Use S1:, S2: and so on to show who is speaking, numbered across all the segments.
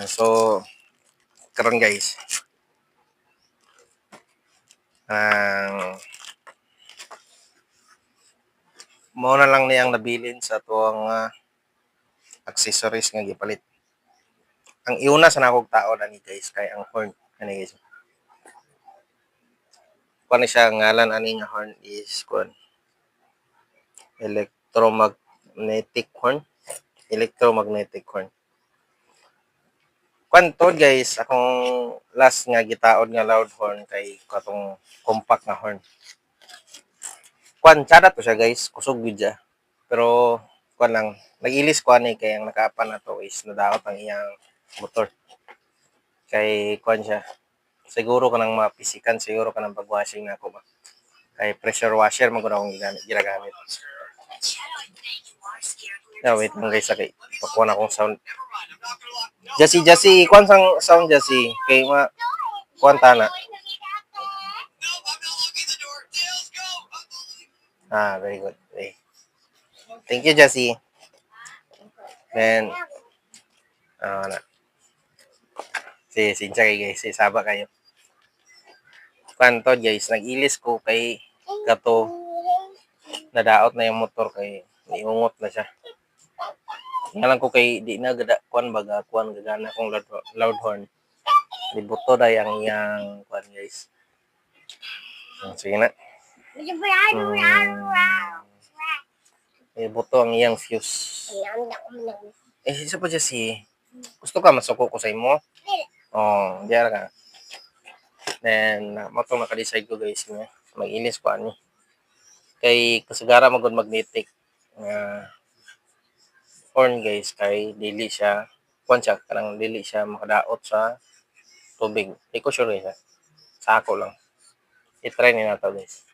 S1: So karon guys, mo na lang niyang nabilin sa tuwang accessories nga gipalit. Ang iuna sa nakog tao na ni guys kay ang horn ani guys. Kuan ni siya ngalan ani nga horn is kuan electromagnetic horn. Electromagnetic horn. Kuan to guys, akong last nga gitaod nga loud horn kay katong compact nga horn. Kuan tsada to siya guys, kusog gid siya. Pero kuan lang, nag-ilis ko ani kay ang nakaapan na to is nadaot ang iyang motor. Kay kuan siya. Siguro kanang mapisikan, siguro kanang pag-washing na ako ba. Kay pressure washer man gud akong ginagamit. Wait lang guys, okay. Pakuha na akong sound. Jesse, kuan sang sound Jesse. Kay kuan tana. Very good. Okay. Thank you, Jesse. Then, na. Sinsya kay guys. Saba kayo. Kanto guys, nag-ilis ko kay kato nadaot na yung motor kay niungot na siya. Ngalan ko kay di na gada kuan baga kuan gagana kong loud horn. Libuto day ang iyang kuan guys. Sige na. Libuto ang iyang fuse. Isa pa siya si gusto ka masuko ko sa imo? Diyan ka. Then, matong naka-decide ko guys niya. Mag-ilis ko ani. Kay kasagara magod magnetic horn guys kay dili siya kuan siya kanang dili siya makadaot sa tubig. Di ko sure siya. Sa ako lang. I-try ni nato guys.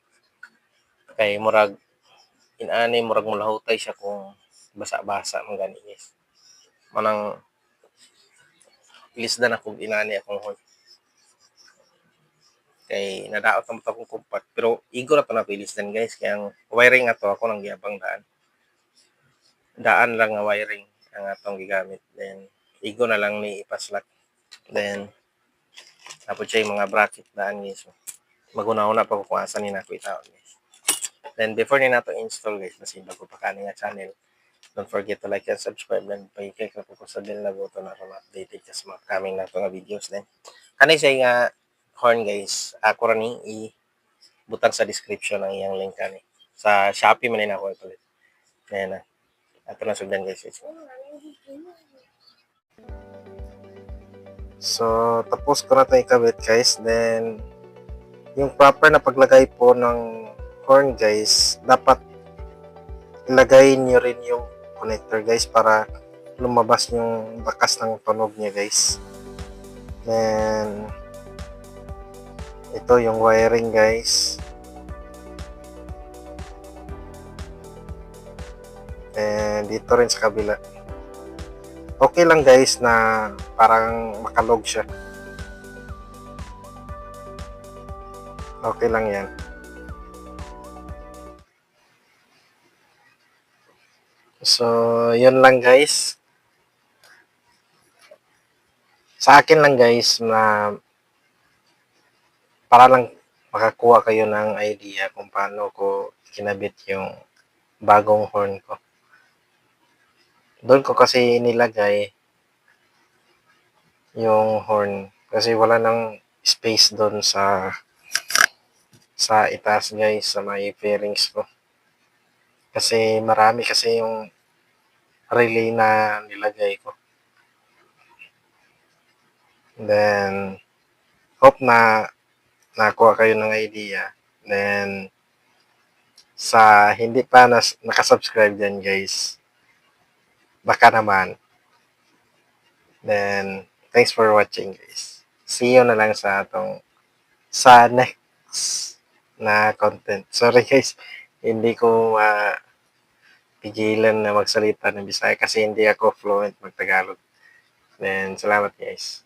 S1: Kay murag inani murag mulahutay siya kung basa-basa man gani guys. Manang lisdan ako inani akong horn. Kay nadaot ang akong compact pero igo na to na pilisdan guys kaya ang wiring ato ako nang giabang daan lang nga wiring ang atong gigamit. Then igo na lang ni ipaslak. Then tapos siya yung mga bracket daan guys. Maguna-una pa ko kung asa ni nako itaon guys. Then before ni nato install guys, kasi bago pa kani nga channel, don't forget to like and subscribe and pa-click na po ko sa bell na button na updated ka sa mga coming na nga videos. Then kanay siya nga horn guys, ako ra ni i-butang sa description ang iyang link kani. Sa Shopee man na ako ito. Ayan na. Ato na sugdan guys. So, tapos ko na ito ikabit guys. Then, yung proper na paglagay po ng horn guys, dapat ilagay nyo rin yung connector guys para lumabas yung bakas ng tunog niya guys. Then, ito yung wiring guys. And dito rin sa kabila. Okay lang guys na parang makalog siya. Okay lang yan. So, yun lang guys. Sa akin lang guys na para lang makakuha kayo ng idea kung paano ko kinabit yung bagong horn ko. Doon ko kasi nilagay yung horn kasi wala nang space doon sa itaas guys sa may fairings ko. Kasi marami kasi yung relay na nilagay ko. Then, hope na nakuha kayo ng idea. Then, sa hindi pa nakasubscribe dyan guys, baka naman. Then, thanks for watching guys. See you na lang sa next na content. Sorry guys, hindi ko pigilan na magsalita ng Bisaya kasi hindi ako fluent mag-Tagalog. Then, salamat guys.